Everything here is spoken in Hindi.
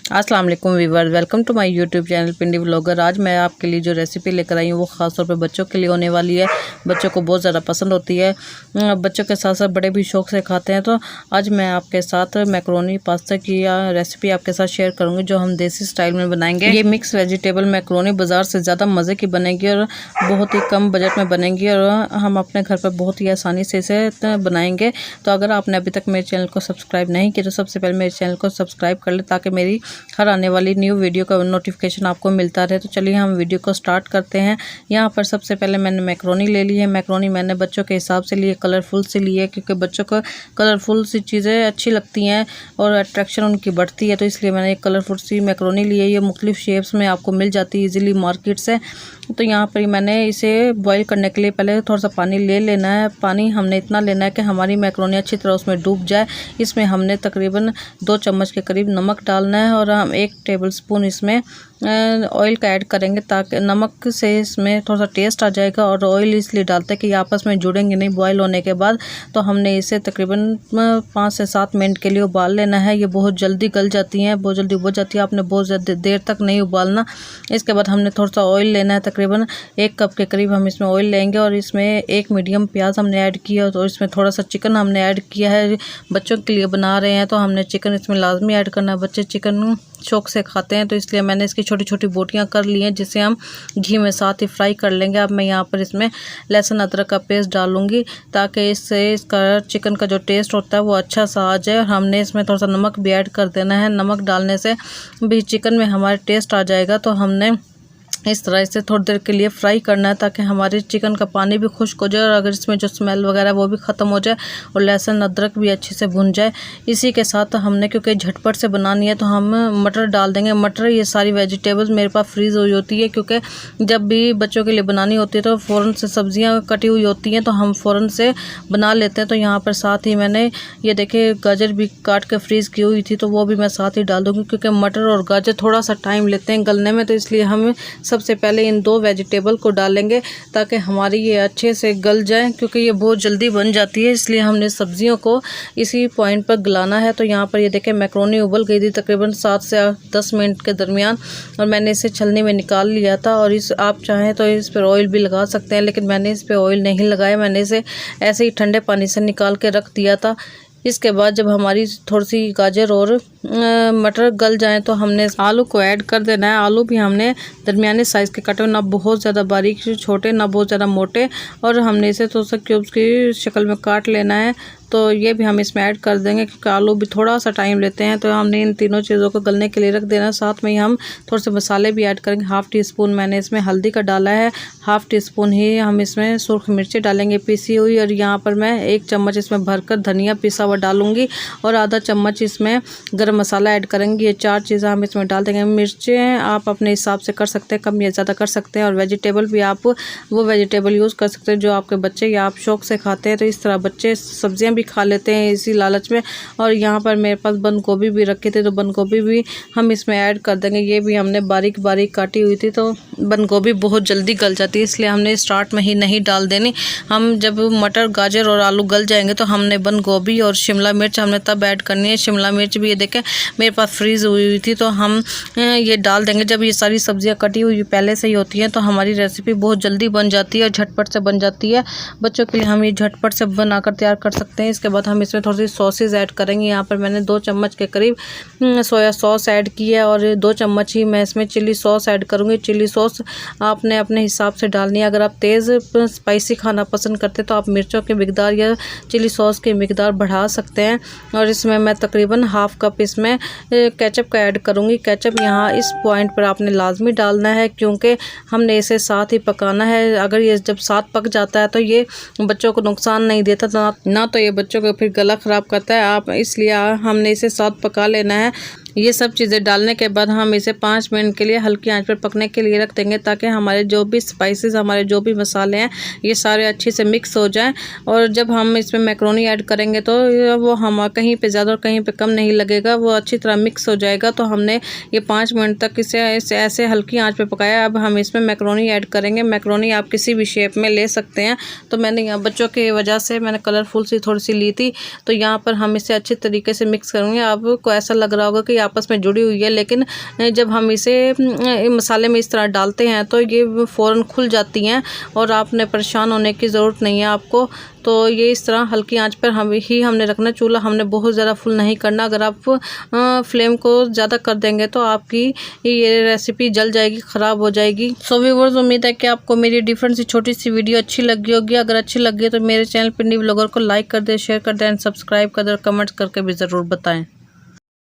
अस्सलाम वालेकुम viewer, welcome to my YouTube channel Pindi vlogger. आज मैं आपके लिए जो रेसिपी लेकर आई हूँ वो ख़ास तौर पे बच्चों के लिए होने वाली है। बच्चों को बहुत ज़्यादा पसंद होती है, बच्चों के साथ साथ बड़े भी शौक से खाते हैं। तो आज मैं आपके साथ मैक्रोनी पास्ता की रेसिपी आपके साथ शेयर करूँगी, जो हम देसी स्टाइल में बनाएंगे। ये मिक्स वेजिटेबल मैक्रोनी बाज़ार से ज़्यादा मज़े की बनेगी और बहुत ही कम बजट में बनेगी और हम अपने घर पर बहुत ही आसानी से इसे बनाएंगे। तो अगर आपने अभी तक मेरे चैनल को सब्सक्राइब नहीं किया तो सबसे पहले मेरे चैनल को सब्सक्राइब कर ले, ताकि मेरी हर आने वाली न्यू वीडियो का नोटिफिकेशन आपको मिलता रहे। तो चलिए हम वीडियो को स्टार्ट करते हैं। यहाँ पर सबसे पहले मैंने मैक्रोनी ले ली है। मैक्रोनी मैंने बच्चों के हिसाब से लिए, कलरफुल से लिए है, क्योंकि बच्चों को कलरफुल सी चीज़ें अच्छी लगती हैं और अट्रैक्शन उनकी बढ़ती है। तो इसलिए मैंने एक कलरफुल सी मैक्रोनी ली है। ये मुख्तलिफ शेप्स में आपको मिल जाती है ईजिली मार्केट से। तो यहाँ पर मैंने इसे बॉईल करने के लिए पहले थोड़ा सा पानी ले लेना है। पानी हमने इतना लेना है कि हमारी मैक्रोनी अच्छी तरह उसमें डूब जाए। इसमें हमने तकरीबन 2 चम्मच के करीब नमक डालना है और हम 1 टेबलस्पून इसमें ऑयल का ऐड करेंगे, ताकि नमक से इसमें थोड़ा सा टेस्ट आ जाएगा। और ऑयल इसलिए डालते हैं कि ये आपस में जुड़ेंगे नहीं बॉयल होने के बाद। तो हमने इसे तकरीबन 5 से 7 मिनट के लिए उबाल लेना है। ये बहुत जल्दी गल जाती हैं, बहुत जल्दी उबल जाती है। आपने बहुत ज़्यादा देर तक नहीं उबालना। इसके बाद हमने थोड़ा सा ऑयल लेना है, तकरीबन 1 कप के करीब हम इसमें ऑयल लेंगे और इसमें 1 मीडियम प्याज हमने ऐड किया। तो इसमें थोड़ा सा चिकन हमने ऐड किया है। बच्चों के लिए बना रहे हैं तो हमने चिकन इसमें लाजमी ऐड करना है। बच्चे चिकन शौक से खाते हैं, तो इसलिए मैंने इसकी छोटी छोटी बोटियां कर ली हैं, जिसे हम घी में साथ ही फ्राई कर लेंगे। अब मैं यहाँ पर इसमें लहसुन अदरक का पेस्ट डालूंगी, ताकि इससे इसका चिकन का जो टेस्ट होता है वो अच्छा सा आ जाए। और हमने इसमें थोड़ा सा नमक भी ऐड कर देना है। नमक डालने से भी चिकन में हमारे टेस्ट आ जाएगा। तो हमने इस तरह से थोड़ी देर के लिए फ्राई करना है, ताकि हमारे चिकन का पानी भी खुश्क हो जाए और अगर इसमें जो स्मेल वगैरह वो भी ख़त्म हो जाए और लहसुन अदरक भी अच्छे से भुन जाए। इसी के साथ हमने, क्योंकि झटपट से बनानी है, तो हम मटर डाल देंगे। मटर, ये सारी वेजिटेबल्स मेरे पास फ्रीज़ हुई होती है, क्योंकि जब भी बच्चों के लिए बनानी होती है तो फ़ौरन से सब्ज़ियाँ कटी हुई होती हैं, तो हम फ़ौरन से बना लेते हैं। तो यहाँ पर साथ ही मैंने ये देखिए गाजर भी काट के फ्रीज़ की हुई थी, तो वो भी मैं साथ ही डाल दूँगी, क्योंकि मटर और गाजर थोड़ा सा टाइम लेते हैं गलने में। तो इसलिए हम सबसे पहले इन 2 वेजिटेबल को डालेंगे, ताकि हमारी ये अच्छे से गल जाए, क्योंकि ये बहुत जल्दी बन जाती है। इसलिए हमने सब्जियों को इसी पॉइंट पर गलाना है। तो यहाँ पर ये देखें मैक्रोनी उबल गई थी तकरीबन 7 से 10 मिनट के दरमियान, और मैंने इसे छलनी में निकाल लिया था। और आप चाहें तो इस पर ऑयल भी लगा सकते हैं, लेकिन मैंने इस पर ऑयल नहीं लगाया। मैंने इसे ऐसे ही ठंडे पानी से निकाल के रख दिया था। इसके बाद जब हमारी थोड़ी सी गाजर और मटर गल जाएं, तो हमने आलू को ऐड कर देना है। आलू भी हमने दरमियाने साइज़ के कटे, ना बहुत ज़्यादा बारीक छोटे, ना बहुत ज़्यादा मोटे, और हमने इसे थोड़ा सा क्यूब्स की शक्ल में काट लेना है। तो ये भी हम इसमें ऐड कर देंगे, क्योंकि आलू भी थोड़ा सा टाइम लेते हैं। तो हमने इन तीनों चीज़ों को गलने के लिए रख देना। साथ में ही हम थोड़े से मसाले भी ऐड करेंगे। 1/2 टीस्पून मैंने इसमें हल्दी का डाला है, 1/2 टीस्पून ही हम इसमें सुर्ख मिर्ची डालेंगे पिसी हुई, और यहाँ पर मैं 1 चम्मच इसमें भरकर धनिया पिसा हुआ डालूंगी और आधा चम्मच इसमें गरम मसाला ऐड करेंगे। ये 4 चीज़ें हम इसमें डाल देंगे। मिर्चें आप अपने हिसाब से कर सकते हैं, कम या ज़्यादा कर सकते हैं। और वेजिटेबल भी आप वो वेजिटेबल यूज़ कर सकते हैं जो आपके बच्चे या आप शौक से खाते हैं। तो इस तरह बच्चे सब्जियां भी खा लेते हैं इसी लालच में। और यहाँ पर मेरे पास बंद गोभी भी रखे थे, तो बंद गोभी भी हम इसमें ऐड कर देंगे। ये भी हमने बारीक बारीक काटी हुई थी, तो बंद गोभी बहुत जल्दी गल जाती है, इसलिए हमने स्टार्ट में ही नहीं डाल देनी। हम जब मटर, गाजर और आलू गल जाएंगे तो हमने बंद गोभी और शिमला मिर्च हमने तब ऐड करनी है। शिमला मिर्च भी ये देखें मेरे पास फ्रीज़ हुई थी, तो हम ये डाल देंगे। जब ये सारी सब्जियां कटी हुई पहले से ही होती हैं, तो हमारी रेसिपी बहुत जल्दी बन जाती है और झटपट से बन जाती है। बच्चों के लिए हम ये झटपट से बनाकर तैयार कर सकते हैं। इसके बाद हम इसमें थोड़ी सी सॉसेज ऐड करेंगे। यहाँ पर मैंने 2 चम्मच के करीब सोया सॉस ऐड की है, और 2 चम्मच ही मैं इसमें चिली सॉस ऐड करूँगी। चिली सॉस आपने अपने हिसाब से डालनी है। अगर आप तेज़ स्पाइसी खाना पसंद करते तो आप मिर्चों की मिकदार या चिली सॉस की मिकदार बढ़ा सकते हैं। और इसमें मैं तकरीबन 1/2 कप इसमें केचप का ऐड करूँगी। केचप यहाँ इस पॉइंट पर आपने लाजमी डालना है, क्योंकि हमने इसे साथ ही पकाना है। अगर ये जब साथ पक जाता है तो ये बच्चों को नुकसान नहीं देता, ना तो ये बच्चों को फिर गला ख़राब करता है। आप इसलिए हमने इसे साथ पका लेना है। ये सब चीज़ें डालने के बाद हम इसे 5 मिनट के लिए हल्की आंच पर पकने के लिए रख देंगे, ताकि हमारे जो भी स्पाइसेस, हमारे जो भी मसाले हैं, ये सारे अच्छे से मिक्स हो जाएं। और जब हम इसमें मैक्रोनी ऐड करेंगे तो वो हम कहीं पे ज़्यादा और कहीं पे कम नहीं लगेगा, वो अच्छी तरह मिक्स हो जाएगा। तो हमने ये 5 मिनट तक इसे ऐसे हल्की आँच पर पकाया। अब हम इसमें मैक्रोनी ऐड करेंगे। मैक्रोनी आप किसी भी शेप में ले सकते हैं, तो मैंने यहाँ बच्चों की वजह से मैंने कलरफुल सी थोड़ी सी ली थी। तो यहाँ पर हम इसे अच्छे तरीके से मिक्स करेंगे। आपको ऐसा लग रहा होगा कि आपस में जुड़ी हुई है, लेकिन जब हम इसे मसाले में इस तरह डालते हैं तो ये फ़ौरन खुल जाती हैं और आपने परेशान होने की ज़रूरत नहीं है आपको। तो ये इस तरह हल्की आंच पर हमने रखना। चूल्हा हमने बहुत ज़्यादा फुल नहीं करना। अगर आप फ्लेम को ज़्यादा कर देंगे तो आपकी ये रेसिपी जल जाएगी, ख़राब हो जाएगी। सो व्यूअर्स, उम्मीद है कि आपको मेरी डिफरेंट सी छोटी सी वीडियो अच्छी लगी होगी। अगर अच्छी लगी है तो मेरे चैनल पिंडी व्लॉगर को लाइक कर दें, शेयर कर दें एंड सब्सक्राइब कर दें और कमेंट्स करके भी ज़रूर बताएँ।